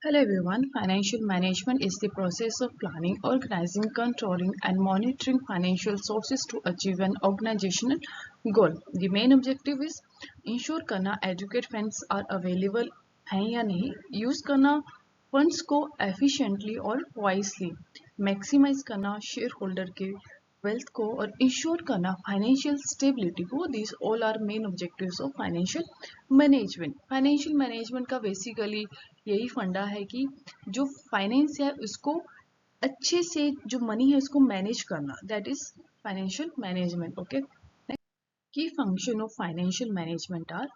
Hello everyone. Financial management is the process of planning, organizing, controlling, and monitoring financial sources to achieve an organizational goal. The main objective is ensure करना adequate funds are available हैं या नहीं, use करना funds को efficiently और wisely, maximize करना shareholder के wealth को और इंश्योर करना फाइनेंशियल स्टेबिलिटी को. This all are main objectives of financial management. Financial management का बेसिकली यही फंडा है कि जो फाइनेंस है उसको अच्छे से, जो मनी है उसको मैनेज करना, that is financial management. Okay, key function of financial management are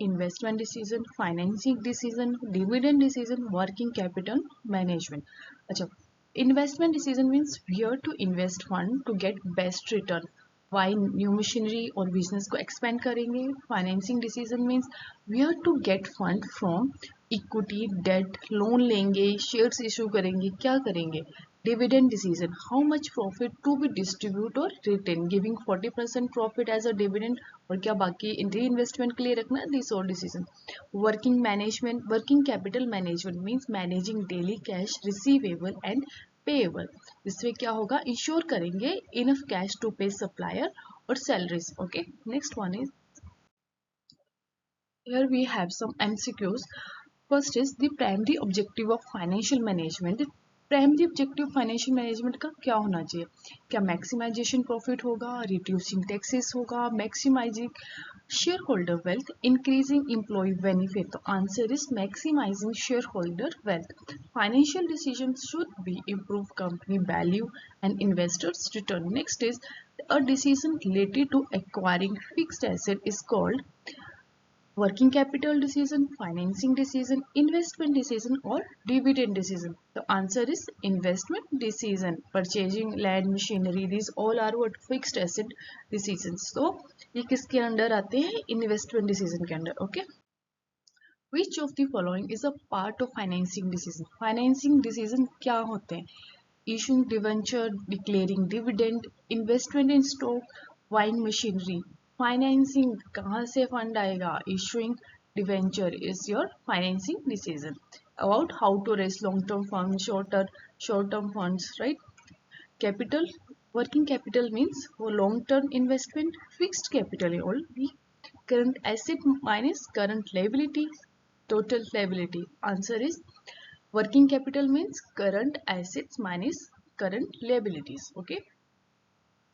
investment decision, financing decision, dividend decision, working capital management. अच्छा, investment decision means where to invest fund to get best return. Why new machinery और business को expand करेंगे. Financing decision means where to get fund from equity, debt, loan लेंगे, shares issue करेंगे, क्या करेंगे. Dividend decision, how much profit to be distribute or retain, giving 40% profit as a dividend और क्या बाकी री इन्वेस्टमेंट के लिए रखना. This all decision. Working management, working capital management means managing daily cash receivable and payable. इसमें क्या होगा, इंश्योर करेंगे इनफ कैश टू पे सप्लायर और salaries. Okay, next one is here we have some MCQs. First is the primary objective of financial management. Primary objective financial management का क्या होना चाहिए. क्या मैक्सिमाइजेशन प्रॉफिट होगा, रिड्यूसिंग टैक्सेस होगा, maximising share holder wealth, increasing employ benefit. तो answer is maximising share holder wealth. Financial decision should be improve company value and investors return. Next is a decision related to acquiring fixed asset is called working capital decision, financing decision, investment decision और dividend decision. तो answer is investment decision. Purchasing land machinery, this all are what fixed asset decisions. तो ये किसके under आते हैं, investment decision के under. Okay, which of the following is a part of financing decision. Financing decision क्या होते हैं, issuing debenture, declaring dividend, investment in stock, buying machinery. Financing कहाँ से फंड आएगा, issuing debenture is your financing decision. About how to raise long term fund, short term funds, right. Capital, working capital means वो long term investment. Fixed capital है all the current asset minus current liability, total liability. Answer is working capital means current assets minus current liabilities. Okay,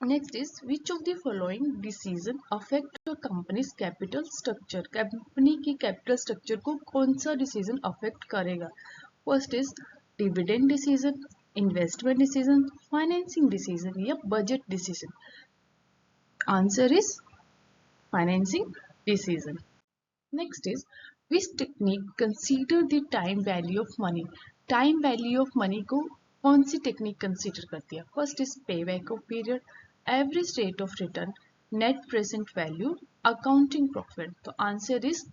next is which of the following decision affect a company's capital structure. Company की capital structure को कौन सा decision affect करेगा. First is dividend decision, investment decision, financing decision या budget decision. Answer is financing decision. Next is which technique consider the time value of money. Time value of money को कौन सी technique consider करती है. First is pay back of period, average rate of return, net present value, accounting profit. तो answer is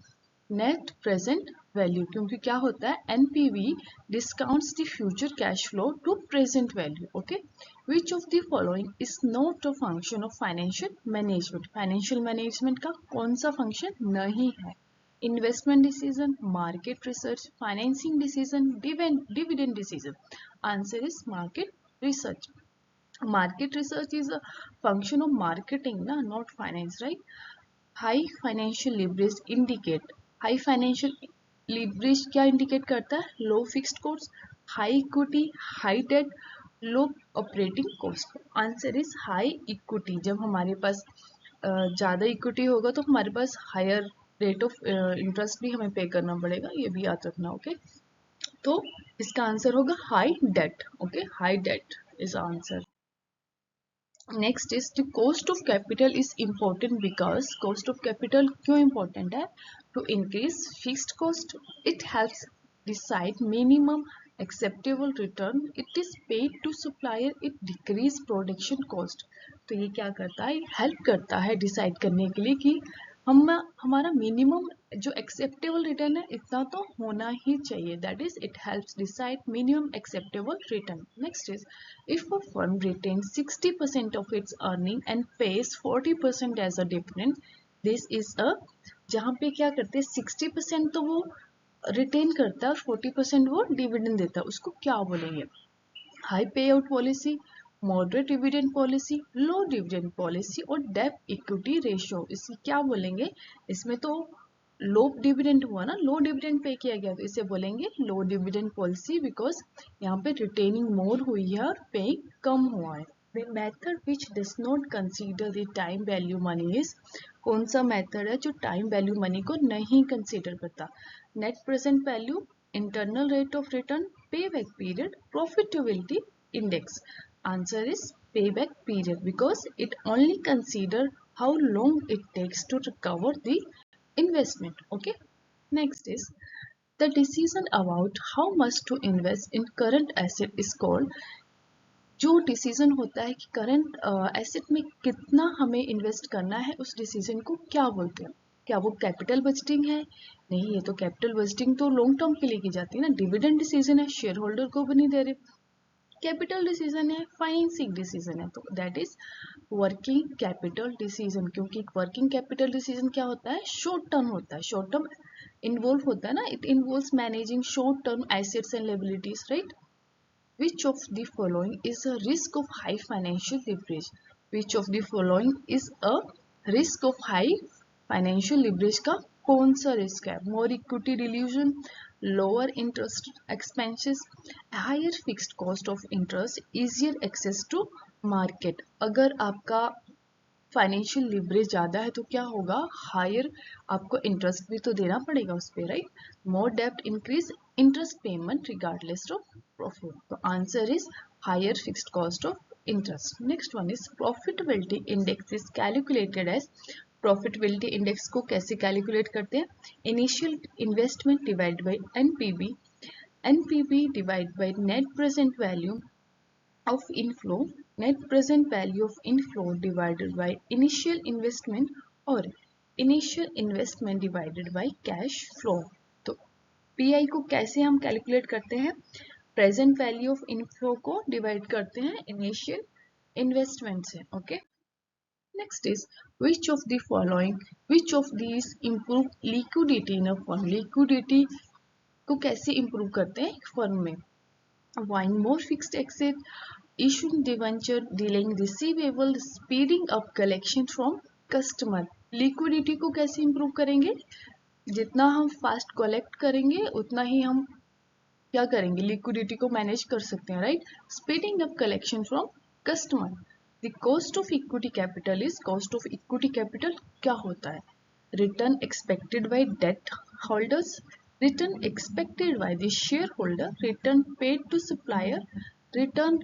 net present value, क्योंकि क्या होता है, NPV discounts the future cash flow to present value. Okay, which of the following is not a function of financial management. Financial management का कौन सा function नहीं है. Investment decision, market research, financing decision, dividend decision. Answer is market research. Market research is a function of marketing, not finance, right? High financial leverage indicate. High financial leverage क्या indicate करता है, low fixed cost, high equity, high debt, low operating cost. Answer is high equity. जब हमारे पास ज़्यादा equity होगा तो हमारे पास higher rate of interest भी हमें पे करना पड़ेगा, ये भी याद रखना. ओके, तो इसका आंसर होगा high debt. Okay, high debt is answer. Next is the cost of capital is important because. Cost of capital क्यों इम्पोर्टेंट है, to increase fixed cost, it helps decide minimum acceptable return, it is paid to supplier, it decrease production cost. तो ये क्या करता है, help करता है decide करने के लिए कि हम हमारा मिनिमम जो एक्सेप्टेबल रिटर्न है इतना तो होना ही चाहिए. That is it helps decide minimum acceptable return. Next is if a firm retains 60% of its earning and pays 40% as a dividend, this is a, जहाँ पे क्या करते हैं 60% तो वो रिटेन करता है और 40% वो डिविडेंड देता है, उसको क्या बोलेंगे? High pay out policy, moderate dividend policy, low dividend policy और डेब्ट इक्विटी रेशियो, इसकी क्या बोलेंगे? इसमें तो लो डिविडेंड हुआ ना, लो डिविडेंड पे किया गया, तो इसे बोलेंगे लो डिविडेंड पॉलिसी, बिकॉज यहाँ पे रिटेनिंग मोर हुई है और पेइंग कम हुआ है। The method which does not consider the time value money is, कौन सा मेथड है जो टाइम वैल्यू मनी को नहीं कंसीडर करता? Net present value, internal rate of return, pay back period, profitability index. Answer is pay back period, because it only consider how long it takes to recover the investment. Okay, next is the decision about how much to invest in current asset is called, जो decision होता है कि current asset में कितना हमें invest करना है, उस डिसीजन को क्या बोलते हैं? क्या वो कैपिटल बजटिंग है? नहीं, ये तो कैपिटल बजटिंग तो लॉन्ग टर्म के लिए की जाती है ना, डिविडेंड डिसीजन है, शेयर होल्डर को भी नहीं दे रहे। कैपिटल डिसीजन है, फाइनेंसिंग डिसीजन है, तो that is working capital decision, क्योंकि वर्किंग कैपिटल डिसीजन क्या होता है? शॉर्ट टर्म होता है, शॉर्ट टर्म इन्वॉल्व होता है ना, it involves managing short term assets and liabilities, right? Which of the following is a risk of high financial leverage? Which of the following is a risk of high financial leverage का कौन सा risk है? More equity dilution, lower interest expenses, higher fixed cost of interest, easier access to market. अगर आपका financial leverage ज़्यादा है तो क्या होगा? हायर आपको इंटरेस्ट भी तो देना पड़ेगा उस पर, राइट? मोर डेब्ट increase interest payment regardless of profit, तो answer is higher fixed cost of interest. Next one is profitability index is calculated as, profitability index को कैसे कैलकुलेट करते हैं? Initial investment divide by NPV, NPV divide by net present value of inflow, net present value of inflow divided by initial investment, और initial investment divided by cash flow। तो PI को कैसे हम calculate करते हैं? Present value of inflow को divide करते हैं इनिशियल इन्वेस्टमेंट से। Okay, next is which of the following, which of these improve liquidity in a firm? Liquidity को कैसे इंप्रूव करते हैं एक फर्म में? buying more fixed asset, issuing debenture, delaying receivable, speeding up collection from customer। Liquidity को कैसे improve करेंगे? जितना हम फास्ट कलेक्ट करेंगे उतना ही हम क्या करेंगे? लिक्विडिटी को मैनेज कर सकते हैं, right? Speeding up collection from customer. The cost of equity capital is, cost of equity capital क्या होता है? Return expected by debt holders, return expected by the shareholder, return paid to supplier, return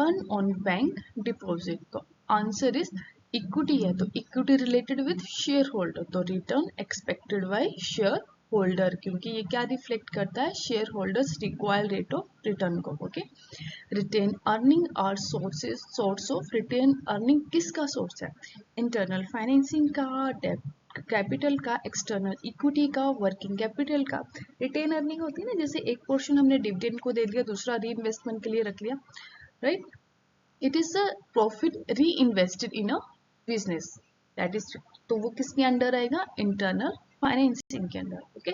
earned on bank deposit। तो answer is equity है तो equity related with share holder, तो return expected by share holder, क्योंकि ये क्या reflect करता है? Share holders required rate of return को। Okay, retain earning are sources, source of retain earning किसका सोर्स है? इंटरनल फाइनेंसिंग का, डेब्ट कैपिटल का, एक्सटर्नल इक्विटी का, वर्किंग कैपिटल का। रिटेन अर्निंग होती है ना, जैसे एक पोर्शन हमने डिविडेंड को दे दिया, दूसरा री इन्वेस्टमेंट के लिए रख लिया, right? It is a profit reinvested in a business, that is, तो वो किसके अंडर आएगा? इंटरनल फाइनेंसिंग के अंदर। Okay,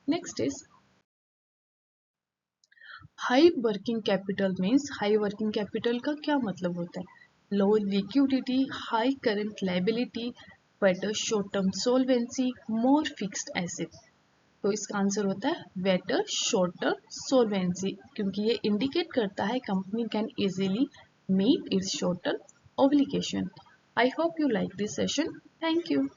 next is high working capital means, high working capital का क्या मतलब होता है? Low liquidity, high current liability, better short term solvency, more fixed asset. तो इसका आंसर होता है बेटर शॉर्ट टर्म सोल्वेंसी, क्योंकि ये इंडिकेट करता है company can easily meet its short term obligation. I hope you like this session, thank you.